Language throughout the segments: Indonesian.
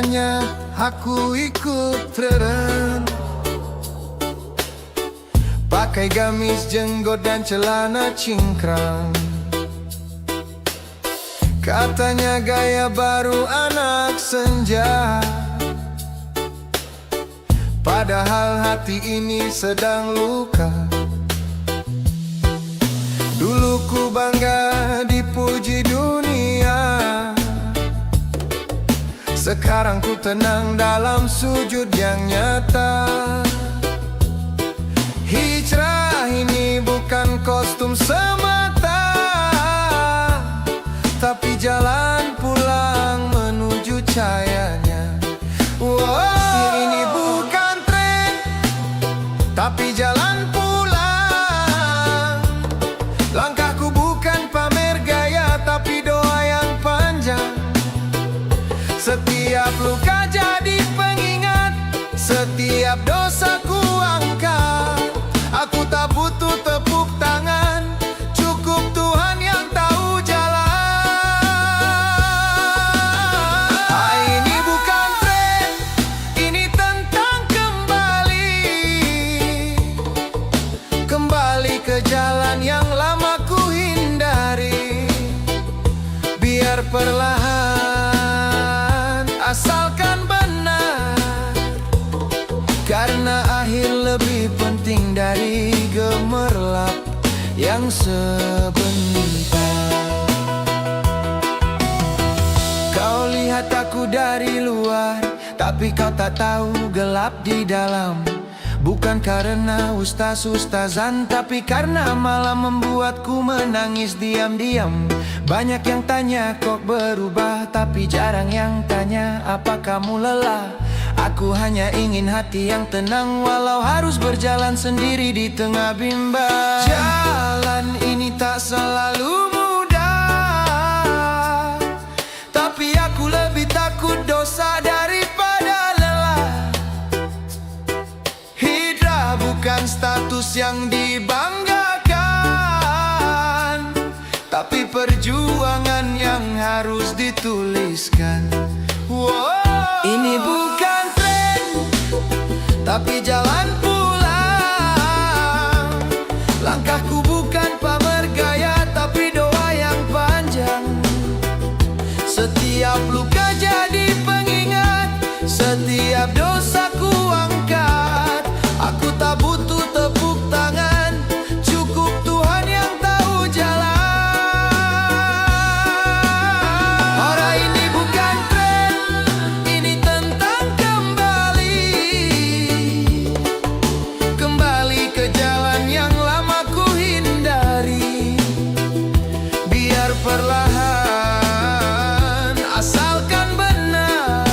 Katanya aku ikut tren, pakai gamis, jenggot dan celana cingkrang. Katanya gaya baru anak senja, padahal hati ini sedang luka. Dulu ku bangga dipuji dunia, sekarang ku tenang dalam sujud yang nyata. Hijrah ini bukan kostum semata, tapi jalan pulang menuju cahayanya. Ini bukan tren, tapi jalan pulang. Langkahku bukan pamer gaya, tapi doa yang panjang. Setiap luka jadi pengingat, setiap dosa ku angkat. Aku tak butuh tepuk tangan, cukup Tuhan yang tahu jalan. Ini bukan tren, ini tentang kembali ke jalan yang lama ku hindari. Biar perlahan, asalkan benar, karena akhir lebih penting dari gemerlap yang sebentar. Kau lihat aku dari luar, tapi kau tak tahu gelap di dalam. Bukan karena ustaz-ustazan, tapi karena malam membuatku menangis diam-diam. Banyak yang tanya kok berubah, tapi jarang yang tanya apa kamu lelah. Aku hanya ingin hati yang tenang, walau harus berjalan sendiri di tengah bimbang. Jalan ini tak selalu mudah, tapi aku lebih takut dosa daripada lelah. Hijrah bukan status yang dibanggakan, tapi perjuangan yang harus dituliskan. Ini bukan tren, tapi jalan pulang. Langkahku bukan pamer gaya, tapi doa yang panjang. Setiap luka jadi pengingat, setiap dosa ku angkat. Aku tak butuh tepuk tangan, cukup Tuhan yang tahu jalan. Orang ini bukan tren, ini tentang kembali ke jalan yang lama ku hindari. Biar perlahan, asalkan benar,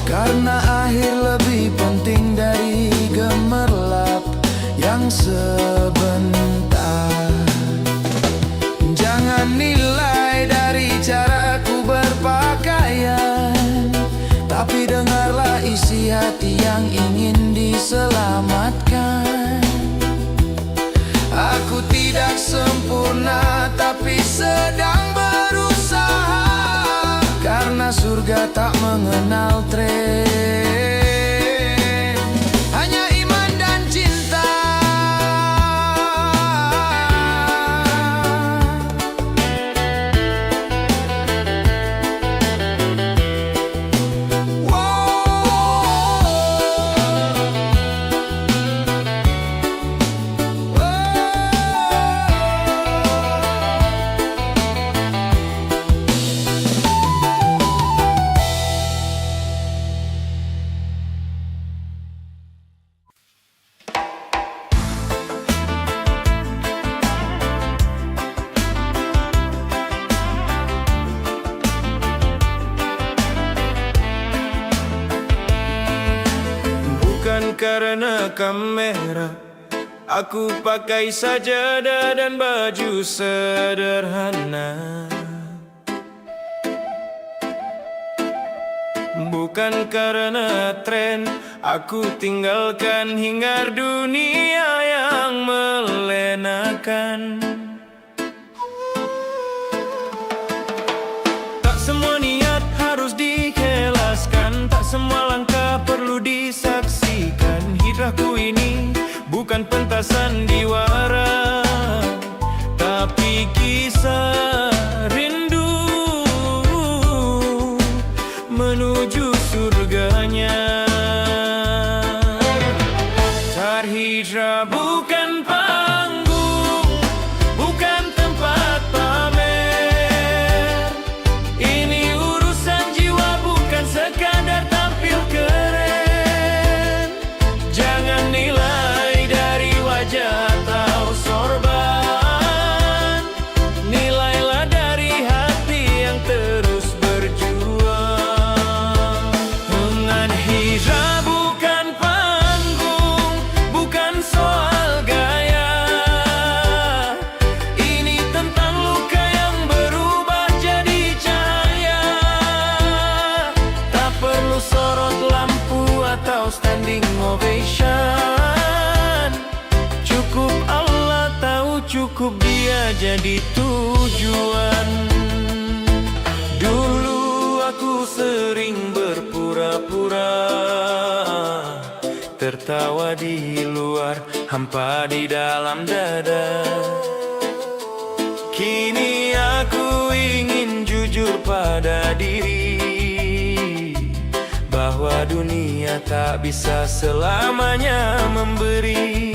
karena akhir lebih penting dari gemerlap yang sebentar. Jangan nilai dari caraku berpakaian, tapi dengarlah isi hati yang ingin diselamatkan. Aku tidak sempurna, tapi sedang berusaha, karena surga tak mengenal tren, hanya iman dan cinta. Bukan karena kamera, aku pakai sajadah dan baju sederhana. Bukan karena tren, aku tinggalkan hingar dunia yang melenakan. Tak semua niat harus dihela, bukan pentas sandiwara, tapi kisah rindu menuju surganya. Terhijrah bukan panggung, bukan tempat pamer. Ini urusan jiwa, bukan sekadar tampil keren. Jangan nilai dari wajah atau sorban, nilailah dari hati yang terus berjuang. Dengan hijrah bukan panggung, bukan soal gaya. Ini tentang luka yang berubah jadi cahaya. Tak perlu sorot lampu atau standing ovation. Cukup Allah tahu, cukup Dia jadi tujuan. Dulu aku sering berpura-pura, tertawa di luar, hampa di dalam dada. Kini aku ingin jujur pada diri, bahwa dunia tak bisa selamanya memberi.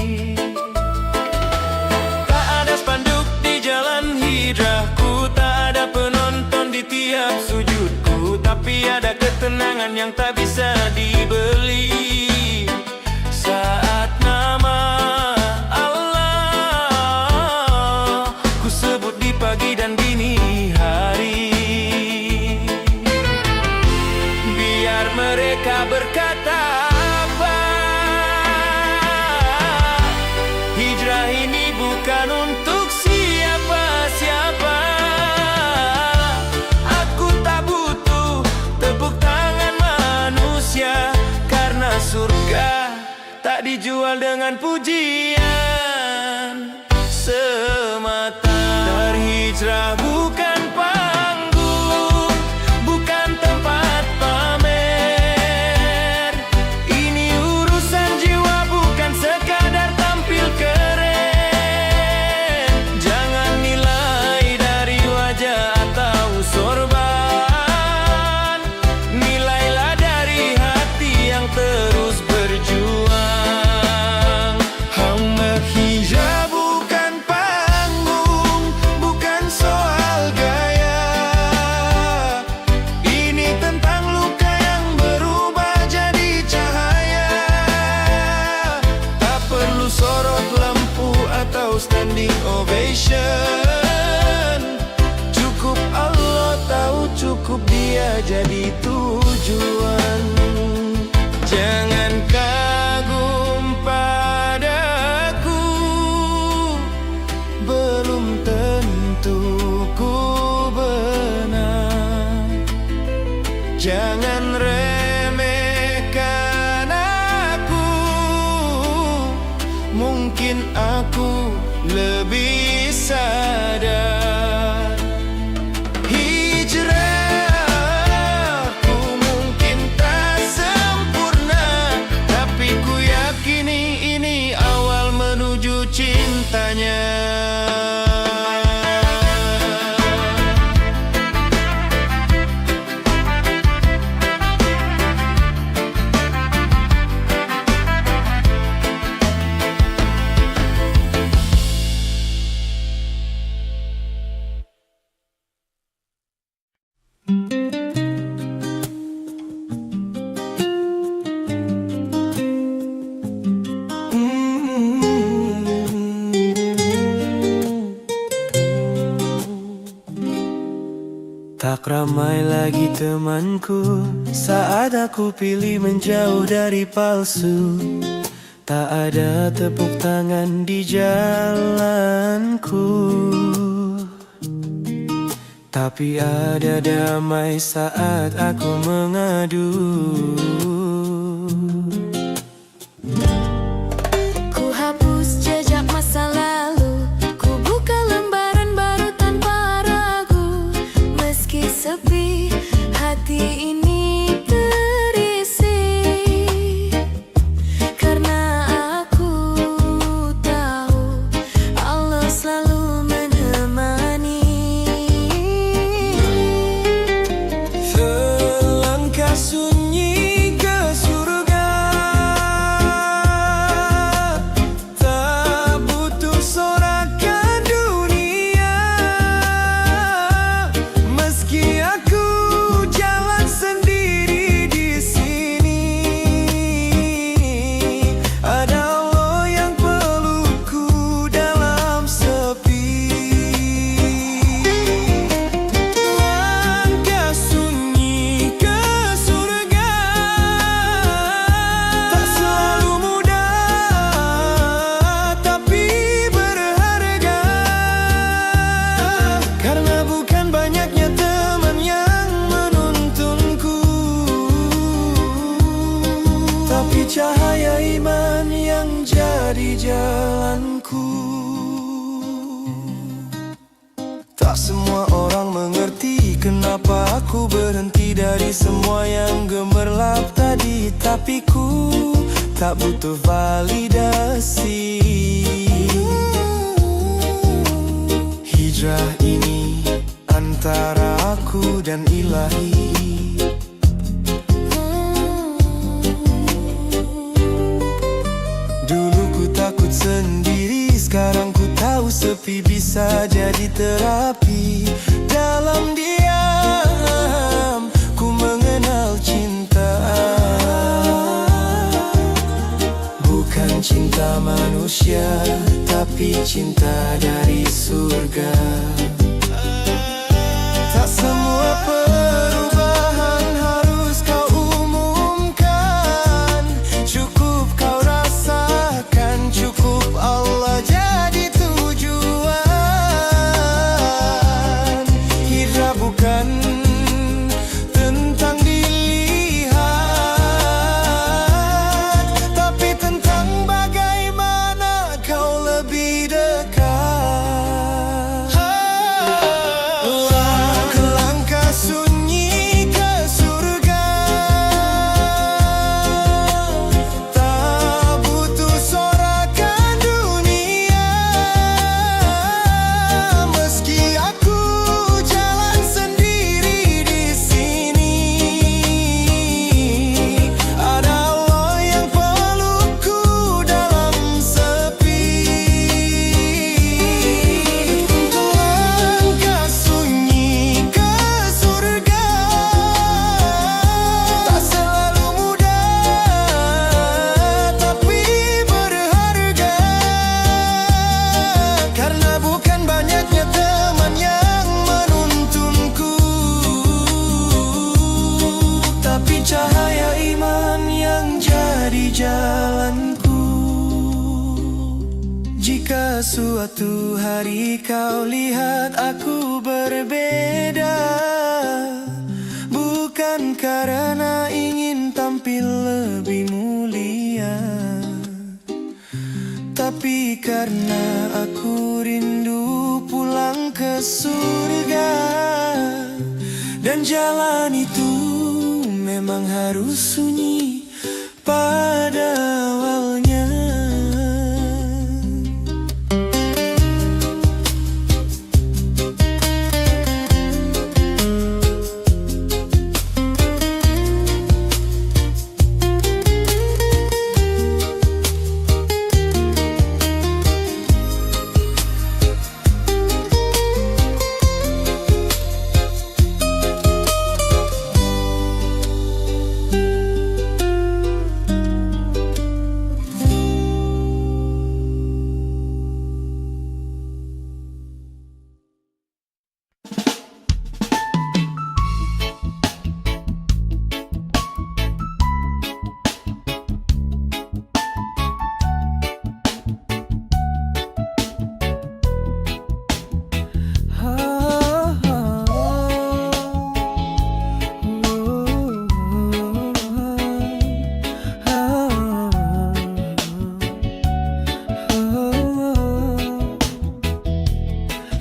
Tak ada spanduk di jalan hijrahku, tak ada penonton di tiap sujudku, tapi ada ketenangan yang tak bisa dibeli. Saat nama Allah ku sebut di pagi dan dini hari, biar mereka berkata apa, hijrah ini bukan untuk siapa-siapa. Aku tak butuh tepuk tangan manusia, karena surga tak dijual dengan pujian semata. Terhijrah bukan panggung, bukan tempat pamer. Ini urusan jiwa, bukan sekadar tampil keren. Jangan nilai dari wajah atau sorban, nilailah dari hati yang terus berjuang. Hijrah bukan panggung, bukan soal gaya. Ini tentang luka yang berubah jadi cahaya. Tak perlu sorot lampu atau standing ovation. Cukup Allah tahu, cukup Dia jadi tujuan. Jangan kagum padaku, belum tentu ku benar. Jangan remehkan aku, mungkin aku lebih sadar. Hijrahku mungkin tak sempurna, tapi ku yakini ini awal menuju cintanya. Tak ramai lagi temanku saat aku pilih menjauh dari palsu. Tak ada tepuk tangan di jalanku, tapi ada damai saat aku mengadu. Ku hapus jejak masa lalu, ku buka lembaran baru tanpa ragu. Meski sepi, hati ini terisi, karena aku jadi jalanku. Tak semua orang mengerti kenapa aku berhenti dari semua yang gemerlap tadi. Tapi ku tak butuh validasi. Hijrah ini antara aku dan ilahi. Dulu ku takut sendiri, sekarang ku tahu sepi bisa jadi terapi. Dalam diam ku mengenal cinta, bukan cinta manusia, tapi cinta dari surga. Tak semua perubahan harus kau umumkan. Cukup kau rasakan, cukup Allah jadi tujuan. Hijrah bukan tentang dilihat, tapi tentang bagaimana kau lebih dekat. Langkah sunyi ke surga, tak butuh sorakan dunia. Meski aku jalan sendiri di sini, ada Allah yang pelukku dalam sepi. Langkah sunyi ke surga tak selalu mudah, tapi berharga. Karena bukan banyaknya teman yang menuntunku, tapi cahaya iman yang jadi jalanku. Jika suatu hari kau lihat aku berbeda, bukan karena ingin tampil lebih mulia, tapi karena aku rindu pulang ke surga. Dan jalan itu memang harus sunyi pada awalnya.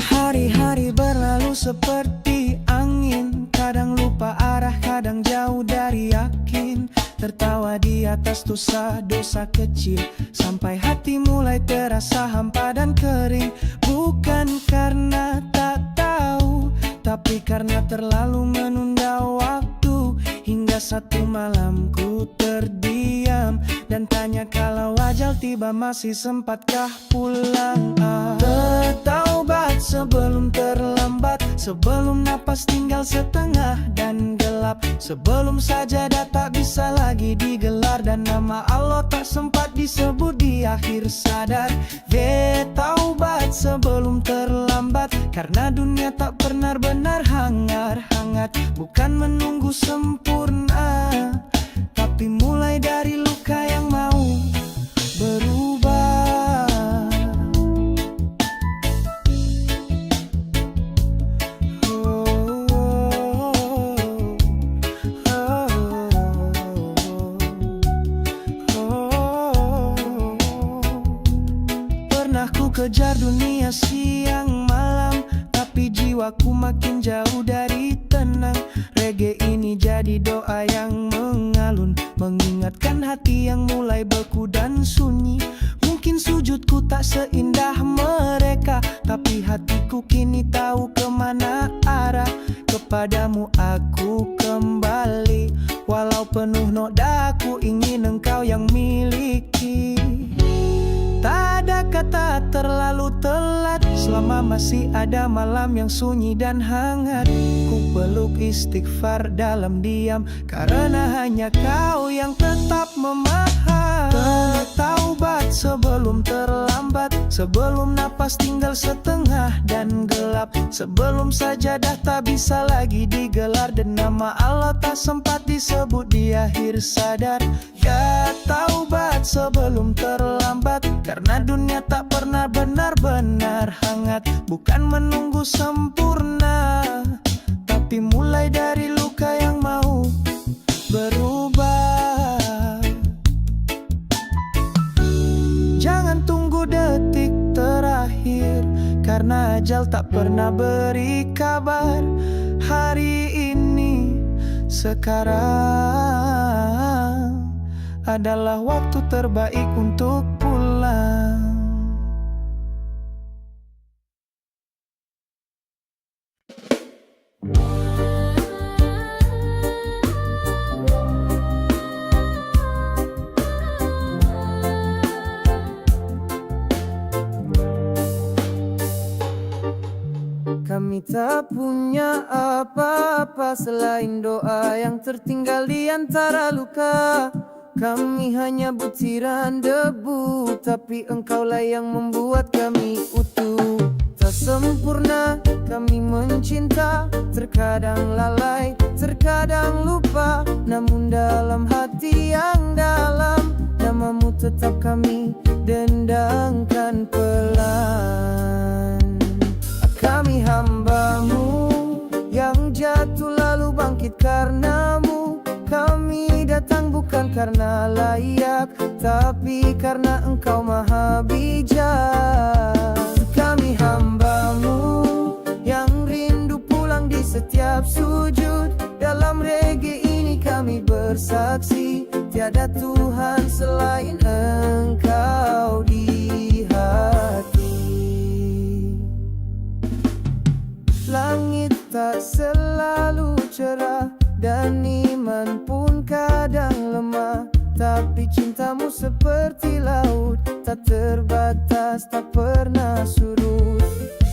Hari-hari berlalu seperti angin, kadang lupa arah, kadang jauh dari yakin. Tertawa di atas dosa-dosa kecil, sampai hati mulai terasa hampa dan kering. Bukan karena tak tahu, tapi karena terlalu menunda waktu. Hingga satu malam ku terdiam dan tanya kalau ajal tiba masih sempatkah pulang. Bertaubat sebelum terlambat, sebelum napas tinggal setengah dan gelap, sebelum sajadah tak bisa lagi digelar dan nama Allah tak sempat disebut di akhir sadar. Bertaubat sebelum terlambat, karena dunia tak pernah benar hangat-hangat. Bukan menunggu sempurna, tapi mulai dari luka yang mau berubah. pernah ku kejar dunia siang malam, tapi jiwaku makin jauh dari tenang. Reggae ini jadi doa yang mengalun, mengingatkan hati yang mulai beku dan sunyi. Mungkin sujudku tak seindah mereka, tapi hatiku kini tahu kemana arah. Kepadamu aku kembali, walau penuh noda aku ingin engkau yang miliki. Tak ada kata terlalu telat, selama masih ada malam yang sunyi dan hangat. Ku peluk istighfar dalam diam, karena hanya kau yang tetap memaham. Taubat sebelum terlambat, sebelum napas tinggal setengah dan gelap, sebelum sajadah tak bisa lagi digelar dan nama Allah tak sempat disebut di akhir sadar. Ya taubat sebelum terlambat, karena dunia tak pernah benar-benar hangat. Bukan menunggu sempurna, tapi mulai dari luka yang mau berubah. Jangan tunggu detik terakhir, karena ajal tak pernah beri kabar. Hari ini, sekarang adalah waktu terbaik untuk pulang. Kami tak punya apa-apa selain doa yang tertinggal di antara luka. Kami hanya butiran debu, tapi engkaulah yang membuat kami utuh. Tak sempurna kami mencinta, terkadang lalai, terkadang lupa. Namun dalam hati yang dalam, namamu tetap kami dendangkan pelan. Kami hambamu yang jatuh lalu bangkit karenamu. Kami datang bukan karena layak, tapi karena engkau maha bijak. Kami hambamu yang rindu pulang di setiap sujud. Dalam reggae ini kami bersaksi, tiada Tuhan selain engkau di hati. Langit tak selalu cerah, dan iman pun kadang lemah, tapi cintamu seperti laut, tak terbatas, tak pernah surut.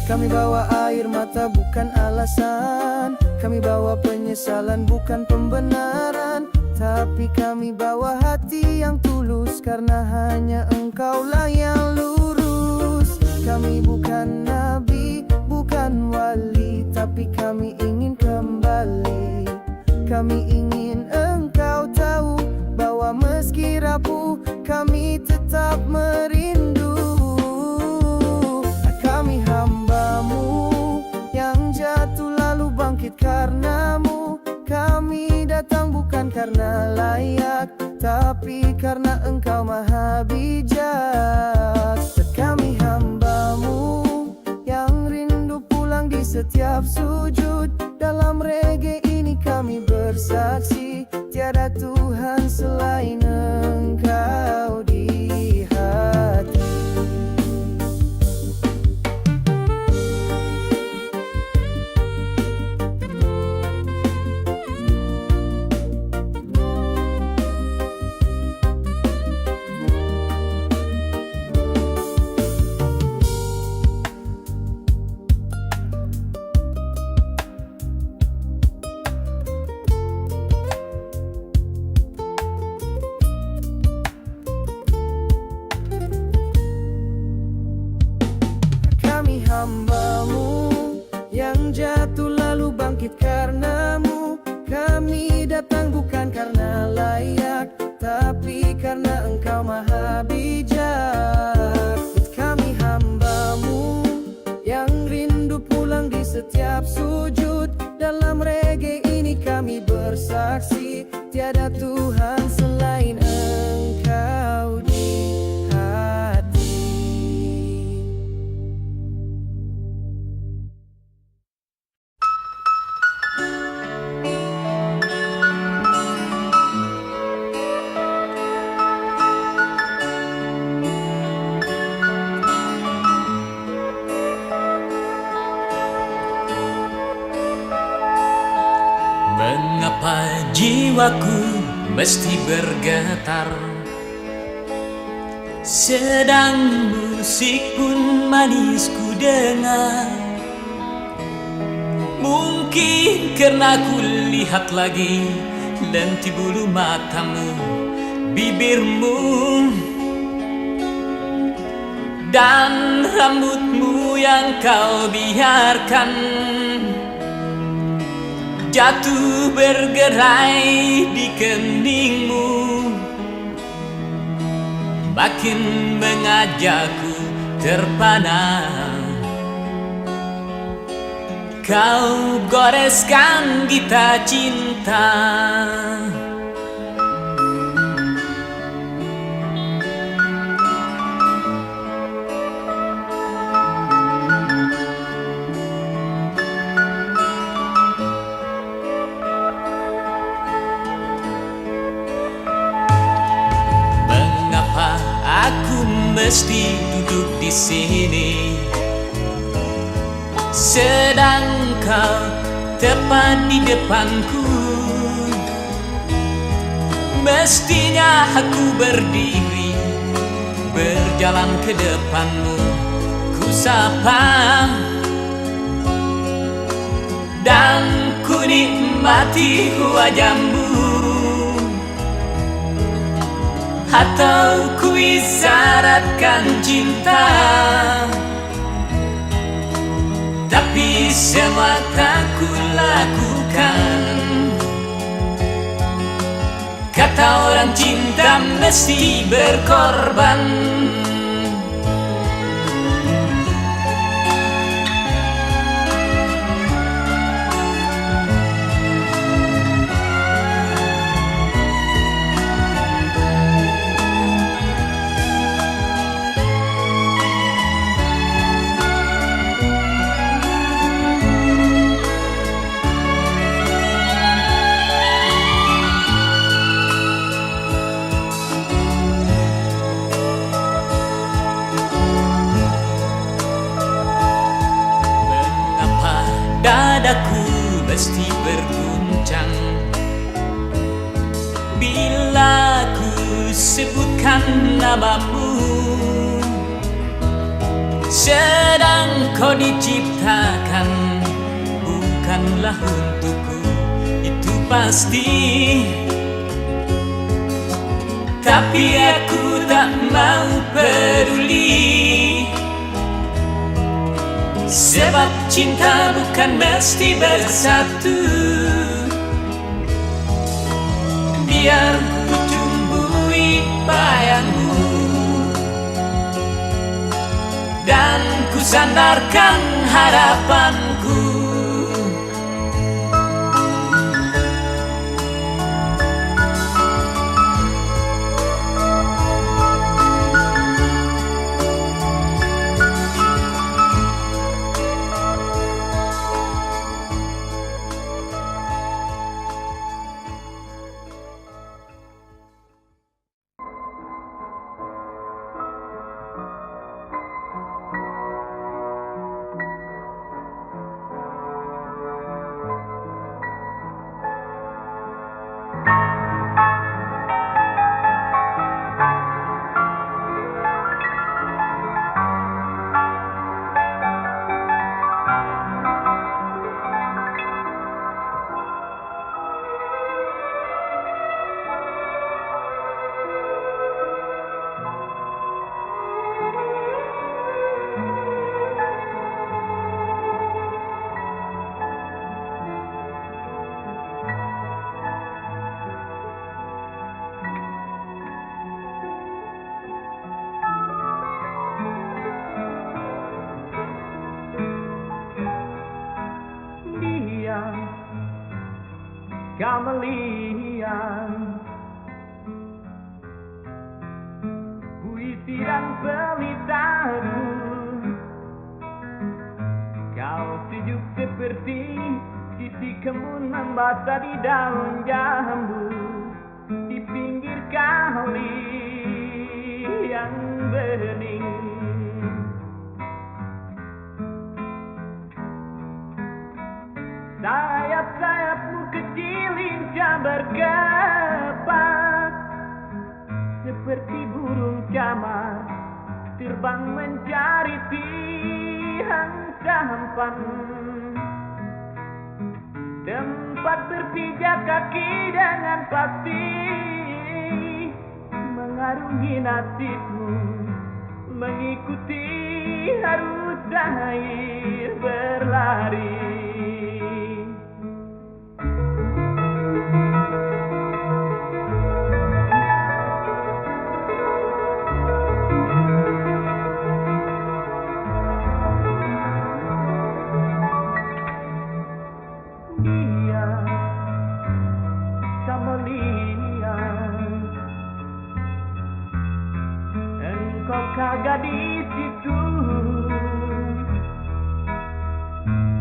Kami bawa air mata bukan alasan, kami bawa penyesalan bukan pembenaran, tapi kami bawa hati yang tulus, karena hanya engkaulah yang lurus. Kami bukan nabi, bukan wali, tapi kami ingin kembali. Kami ingin engkau tahu bahwa meski rapuh kami tetap merindu. Kami hambamu yang jatuh lalu bangkit karenamu. Kami datang bukan karena layak, tapi karena engkau maha bijak. Kami hambamu yang rindu pulang di setiap sujud. Dalam reggae ini kami bersaksi, tiada Tuhan selain engkau di hati. Hambamu yang jatuh lalu bangkit karenamu. Kami datang bukan karena layak, tapi karena engkau maha bijak. Kami hambamu yang rindu pulang di setiap sujud. Dalam reggae ini kami bersaksi, tiada Tuhan selain engkau di hati. jiwaku mesti bergetar, sedang musik pun manis ku dengar. Mungkin karena ku lihat lagi lenti bulu matamu, bibirmu, dan rambutmu yang kau biarkan jatuh bergerai di keningmu, makin mengajakku terpana. Kau goreskan kita cinta, mengapa aku mesti duduk di sini sedang kau tepat di depanku? Mestinya aku berdiri, berjalan ke depanmu, ku sapa dan ku nikmati wajahmu, atau ku isyaratkan cinta. Tapi semua tak ku lakukan. Kata orang cinta mesti berkorban. Dadaku mesti berguncang bila ku sebutkan namamu, sedang kau diciptakan bukanlah untukku, itu pasti. Tapi aku tak mau peduli, sebab cinta bukan mesti bersatu. Biar ku tumbuhi bayangmu dan ku sandarkan harapanku. Kamelian, puisi dan pelitaku, kau sejuk seperti sisi kebun membasah di daun jambu di pinggir kali yang bening. Sayap-sayapmu kecil lincah bergerak terbang mencari tiang sampan, tempat berpijak kaki dengan pasti, mengarungi nasibmu, mengikuti arus air berlari. Dia Camelia, engkau kagak di situ,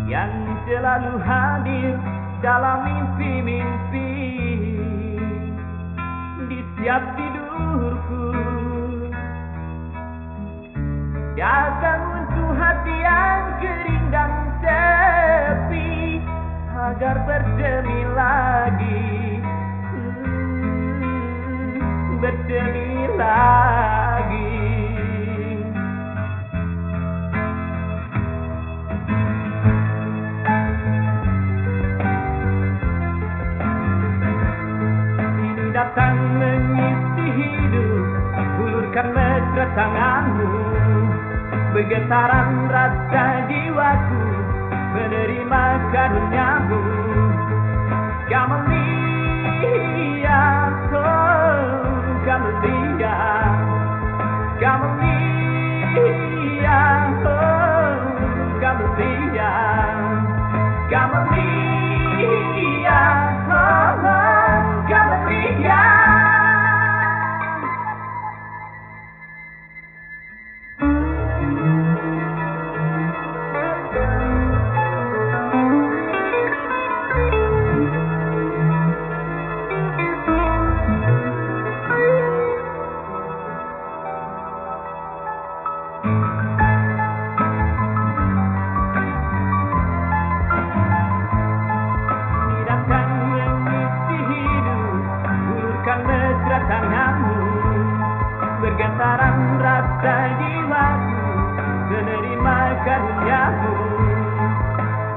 yang selalu hadir dalam mimpi-mimpi, di setiap tidurku, datang untuk hati yang kering dan sepi, agar bersemi lagi, bersemi lagi. Ini datang mengisi hidup, ulurkan mesra tanganmu, bergetaran rasa jiwaku, menerima karuniamu. Camelia, oh Camelia, Camelia, oh Camelia, Camelia, oh Camelia. Bergetaran rasa jiwaku, menerima karuniamu.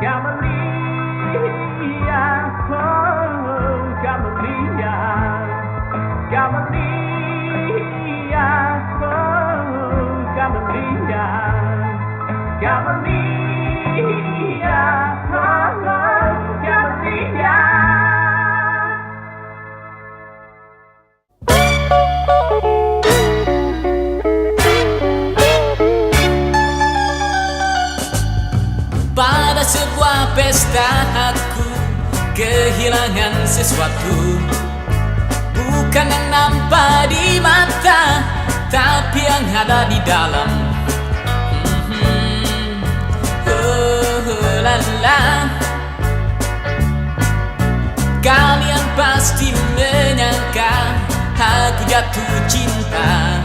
Camelia, oh Camelia, Camelia, oh Camelia, Camelia, oh Camelia. Pada sebuah pesta aku kehilangan sesuatu, bukan yang nampak di mata, tapi yang ada di dalam. Oh la la. Kalian pasti menyangka aku jatuh cinta,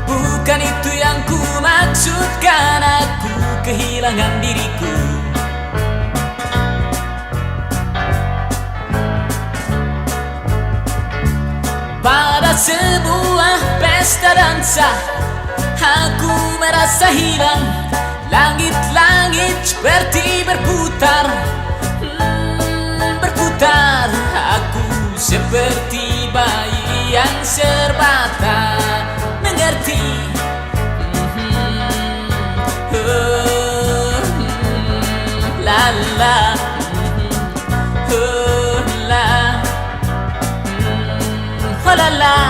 bukan itu yang ku maksudkan. Aku kehilangan diriku. Pada sebuah pesta dansa aku merasa hilang. Langit-langit seperti berputar, berputar. Aku seperti bayi yang serba tak mengerti. La la, la, la la.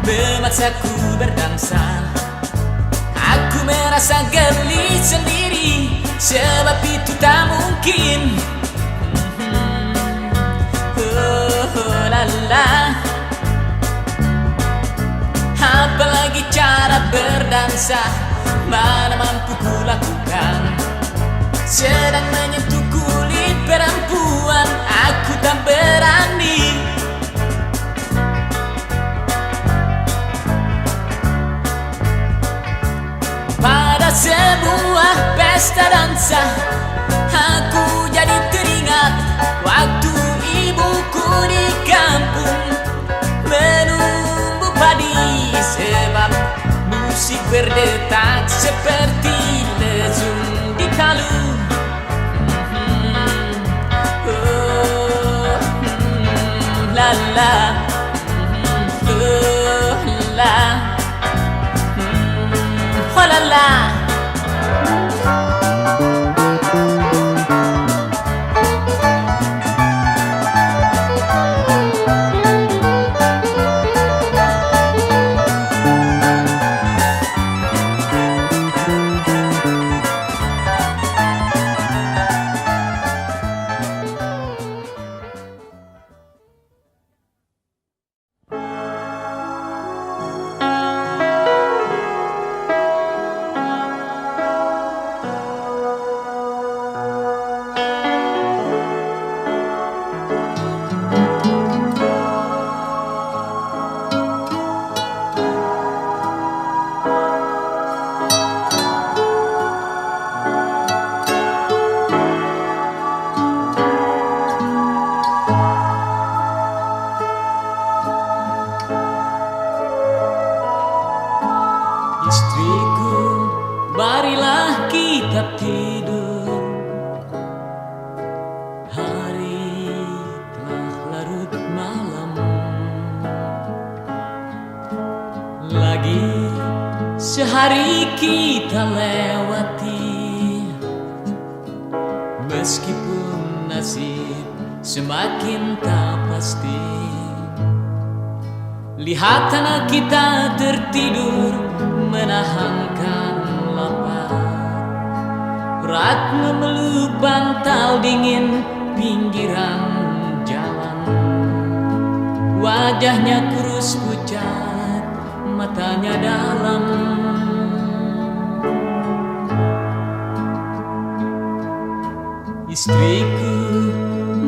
Memaksaku berdansa, aku merasa geli sendiri, sebab itu tak mungkin. Oh la la. Apalagi cara berdansa mana mampu ku lakukan. Sedang menyentuh kulit perempuan, aku tak berani. Pada sebuah pesta dansa, aku jadi teringat waktu ibuku di kampung menumbuh padi. Sebab musik berdetak seperti lezung di kalu. La la, la, oh la la. Istriku, marilah kita tidur. Hari telah larut malam. Lagi sehari kita lewati. Meskipun nasib semakin tak pasti. Lihat anak kita tertidur menahankan lapar. Berat memeluk bantal dingin pinggiran jalan. Wajahnya kurus pucat, matanya dalam. Istriku,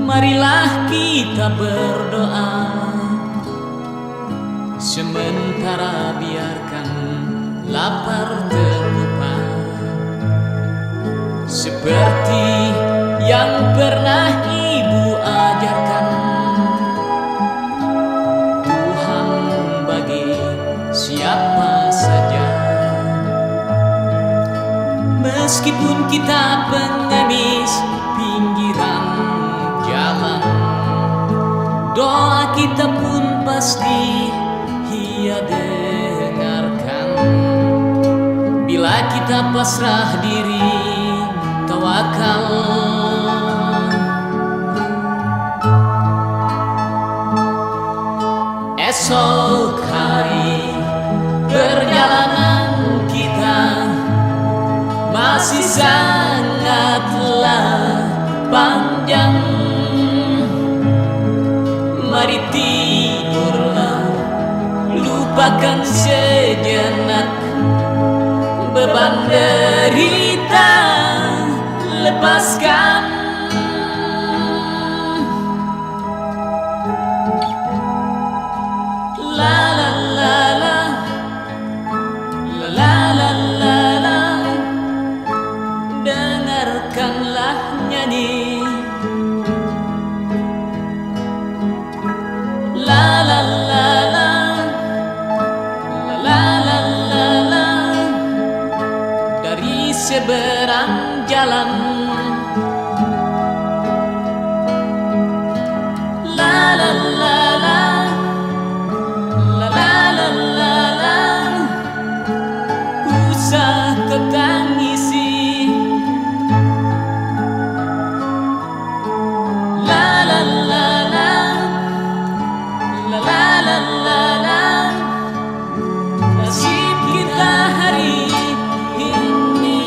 marilah kita berdoa. Sementara biarkan lapar terlupa. Seperti yang pernah ibu ajarkan, Tuhan bagi siapa saja. Meskipun kita pengemis pinggiran jalan, doa kita pun pasti Ia dengarkan. Bila kita pasrah diri, tawakal, esok hari perjalanan kita masih sangatlah panjang. Mari tidurlah, lupakan sejenak beban derita, lepaskan. La la la la, la la la la, dengarkanlah nyanyi. La la la la, la la la la, dari seberang jalan. La la la la, la la la la la, usah kau tangisi. La la la la, la la la la la, nasib kita hari ini.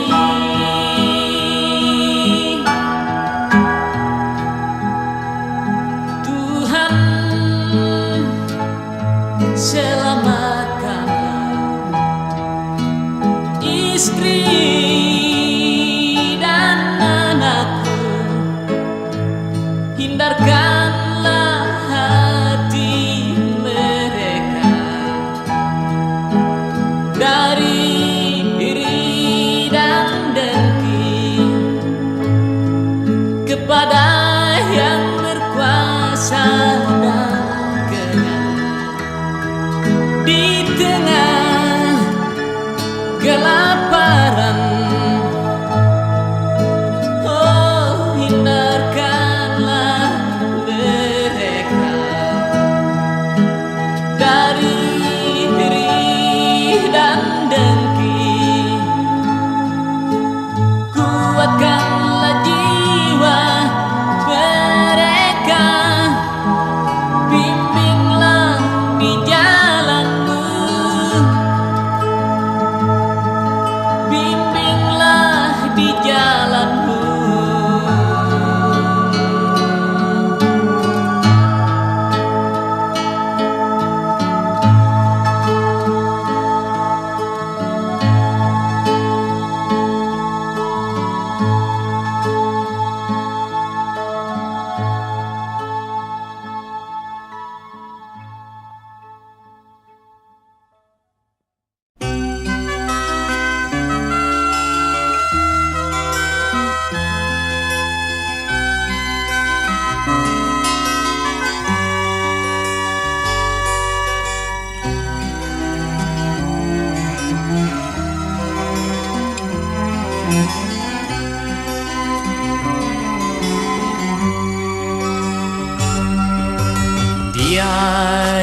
Dia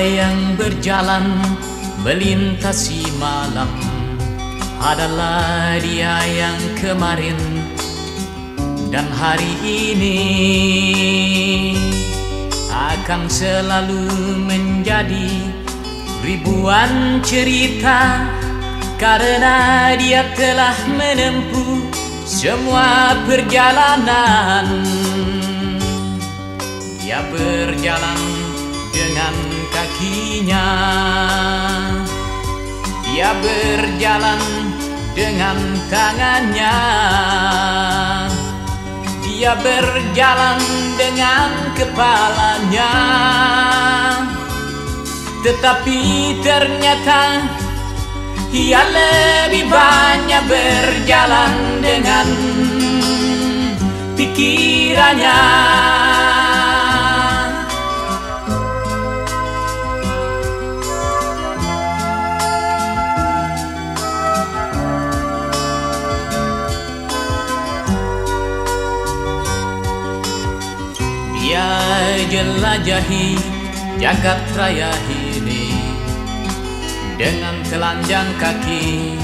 yang berjalan melintasi malam adalah dia yang kemarin dan hari ini akan selalu menjadi ribuan cerita, karena dia telah menempuh semua perjalanan. Dia berjalan dengan kakinya, dia berjalan dengan tangannya, dia berjalan dengan kepalanya. Tetapi ternyata ia lebih banyak berjalan dengan pikirannya. Dia jelajahi jagat raya ini dengan telanjang kaki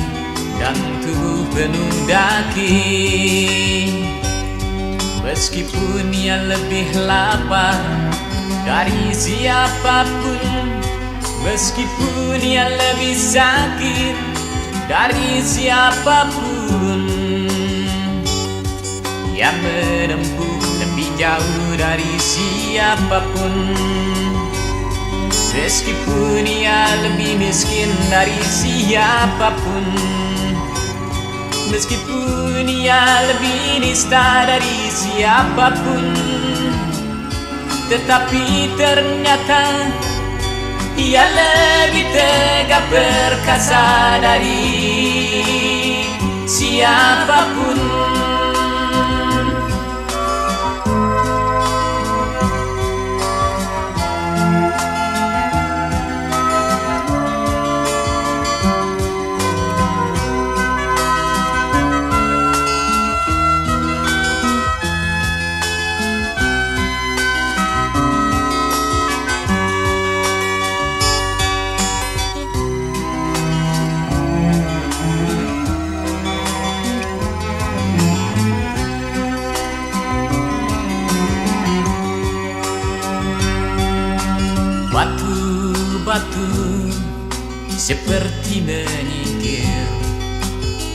dan tubuh penuh daki. Meskipun ia lebih lapar dari siapapun, meskipun ia lebih sakit dari siapapun, ia menempuh lebih jauh dari siapapun. Meskipun ia lebih miskin dari siapapun, meskipun ia lebih nista dari siapapun, tetapi ternyata ia lebih tegak perkasa dari siapapun. Batu-batu seperti menyingkir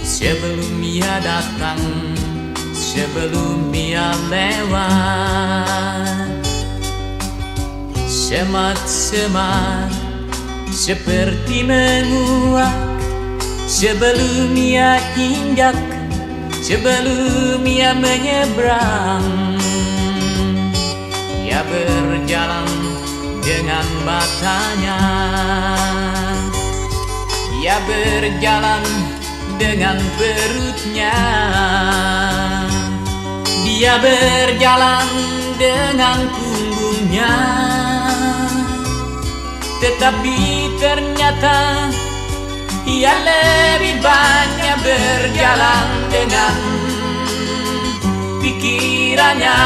sebelum ia datang, sebelum ia lewat. Semak-semak seperti menguak sebelum ia injak, sebelum ia menyeberang. Ia berjalan dengan matanya, ia berjalan dengan perutnya, dia berjalan dengan punggungnya. Tetapi ternyata ia lebih banyak berjalan dengan pikirannya.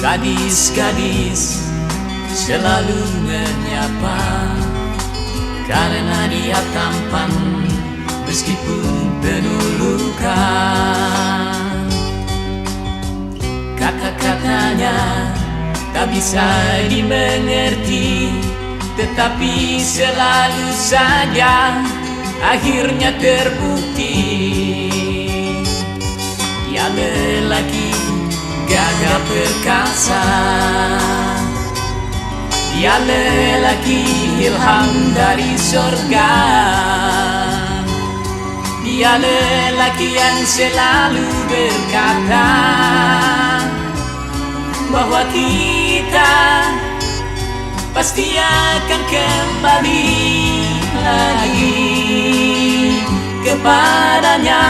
Gadis-gadis selalu menyapa karena dia tampan meskipun penuh luka. Kata-katanya tak bisa dimengerti, tetapi selalu saja akhirnya terbukti. Dia lelaki gagah perkasa, dia lelaki ilham dari sorga, dia lelaki yang selalu berkata bahwa kita pasti akan kembali lagi kepadanya.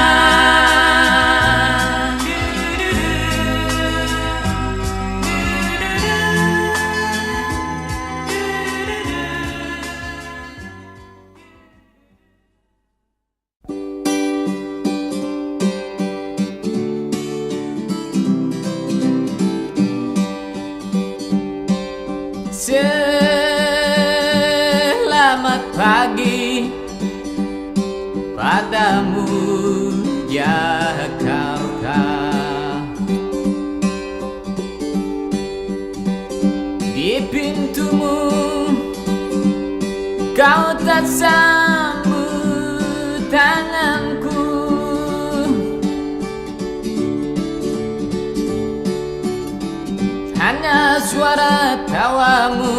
Selamat pagi padamu Jakarta. Di pintumu kau tak sambut tanganku, hanya suara tawamu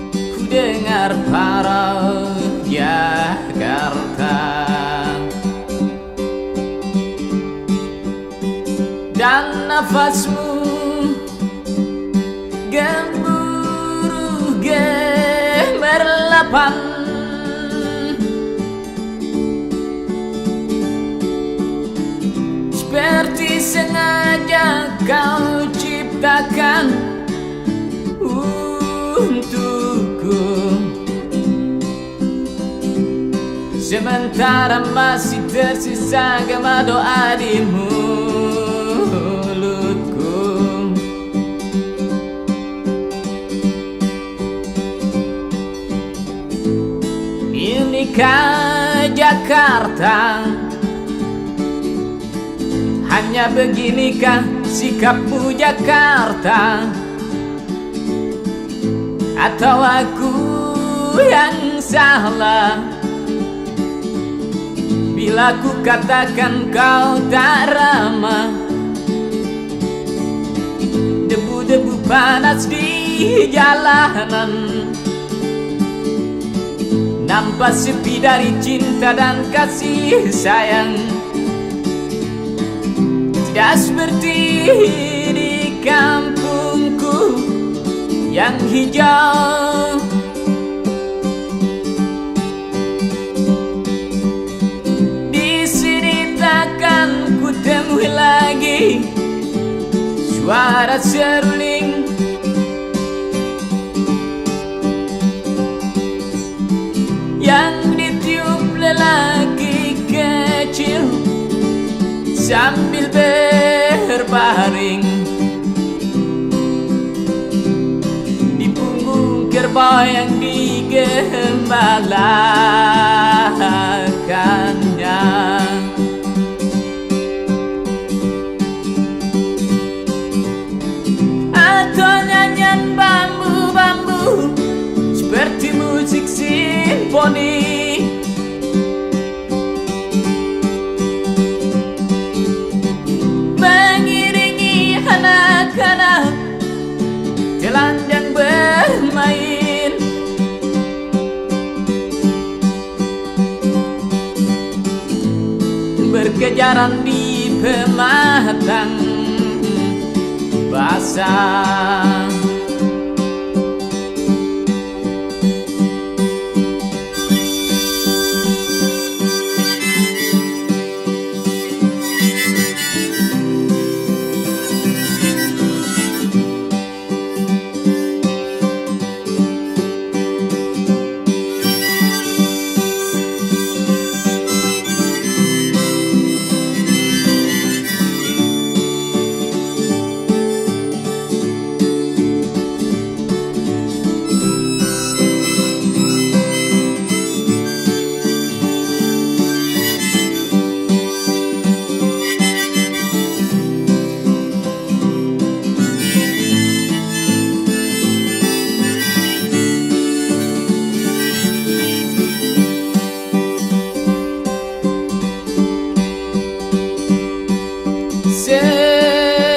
ku dengar parau Jakarta. Dan nafasmu gemuruh gemerlapan, seperti sengaja kau ciptakan untukku. Sementara masih tersisa gema doa di mulutku. Inikah Jakarta? Hanya beginikah sikapmu Jakarta? Atau aku yang salah bila ku katakan kau tak ramah? Debu-debu panas di jalanan nampak sepi dari cinta dan kasih sayang. Tidak seperti di kampungku yang hijau. Di sini takkan ku temui lagi suara seruling yang ditiup lelaki kecil sambil berbaring di punggung kerbau yang digembalakannya. Atau nyanyian bambu-bambu seperti musik simfoni mengiringi anak-anak telanjang bermain. Berkejaran di pematang basah.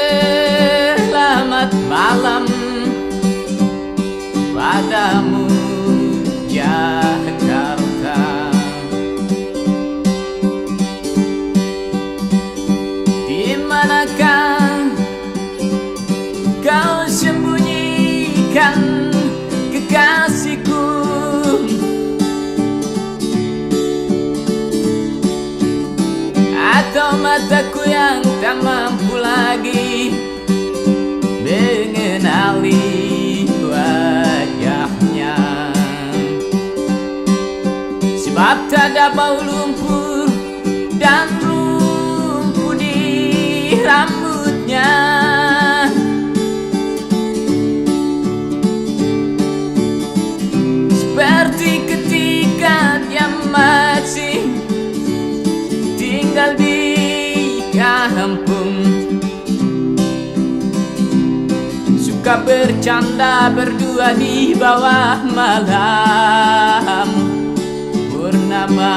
Selamat malam padamu Jakarta. Di manakah kau sembunyikan kekasihku? Atau mataku yang tak mampu lagi mengenali wajahnya? Sebab tak ada bau lumpur dan rumpu di rambutnya. kampung, suka bercanda berdua di bawah malam purnama.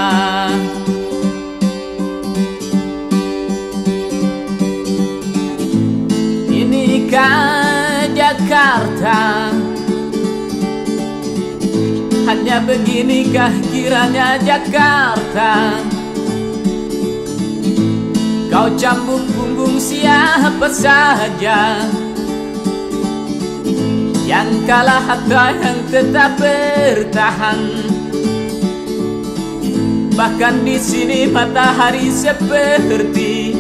Inikah Jakarta? Hanya beginikah kiranya Jakarta? Kau cambuk punggung siapa saja, yang kalah atau yang tetap bertahan. Bahkan di sini matahari seperti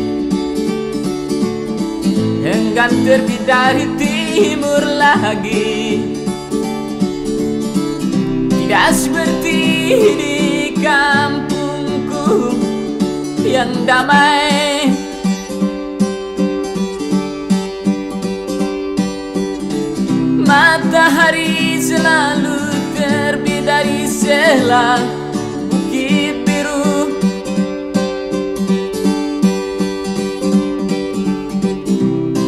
enggan terbit dari timur lagi. Tidak seperti di kampungku yang damai. Matahari selalu terbit dari sela bukit biru.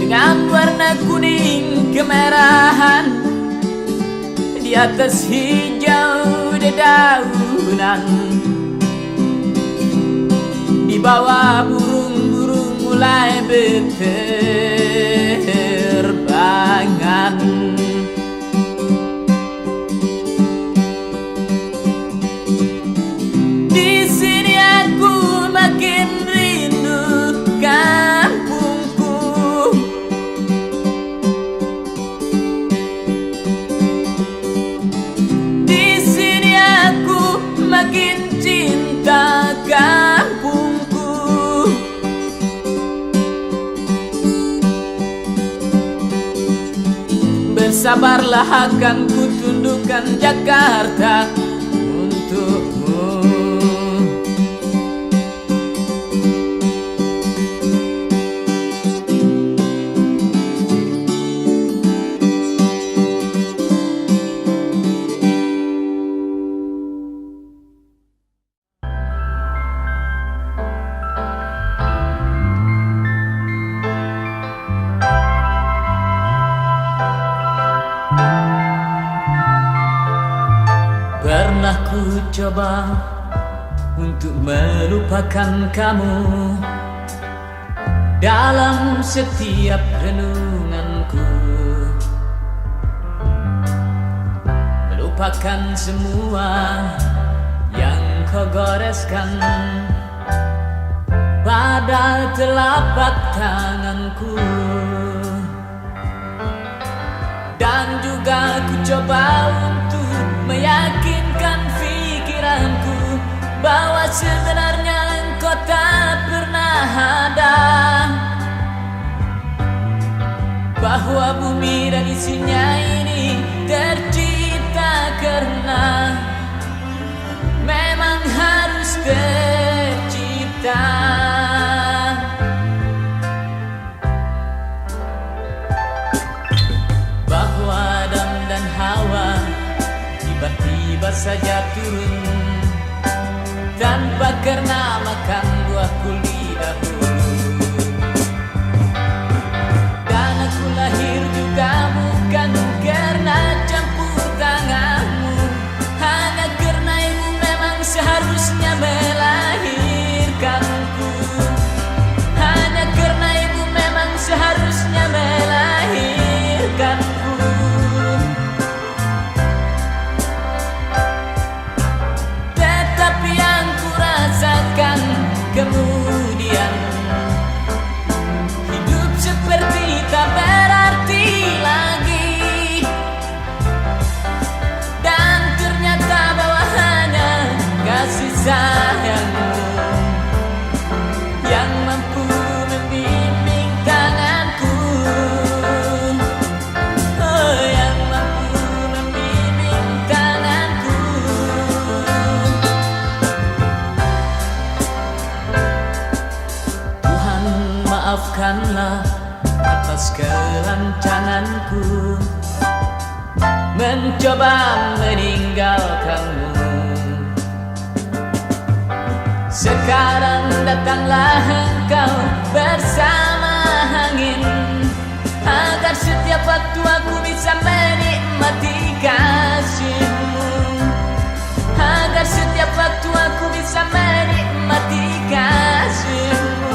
Dengan warna kuning kemerahan di atas hijau dedaunan, di bawah burung-burung mulai berterbangan. Di sini aku makin rindu kampungku. Di sini aku makin cinta kampungku. Bersabarlah, akan ku tundukkan Jakarta untukmu. Pernah ku coba untuk melupakan kamu dalam setiap renunganku, melupakan semua yang kau goreskan pada telapak tanganku. Dan juga ku coba untuk meyakinkan pikiranku bahwa sebenarnya engkau tak pernah ada, bahwa bumi dan isinya ini tercipta karena memang harus tercipta. Bahwa Adam dan Hawa tiba-tiba saja turun tanpa karena makan buah kuli dahulu. Dan aku lahir juga bukan karena campur tanganmu, hanya karena ibu memang seharusnya melahirkanku. Hanya karena ibu memang seharusnya melahirkanku. Kemudian hidup seperti tak berarti lagi, dan ternyata bahwa hanya kasih sayangmu yang mampu membimbing tanganku. Oh, yang mampu membimbing tanganku. Maafkanlah atas kelancanganku mencoba meninggalkanmu. Sekarang datanglah engkau bersama waktu aku bisa menikmati kasihmu, agar setiap waktu aku bisa menikmati kasihmu.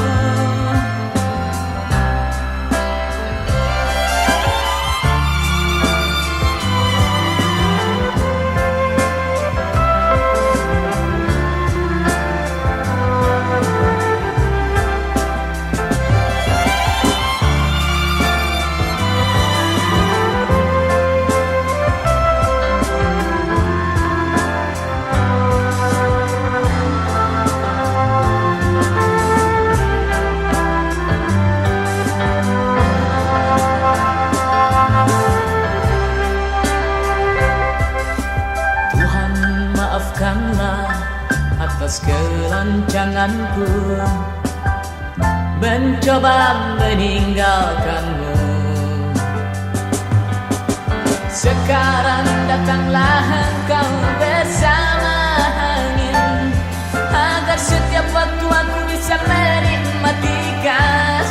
Maafkanlah atas kelancanganku mencoba meninggalkanmu. Sekarang datanglah engkau bersama angin, agar setiap waktu aku bisa menikmati kasih.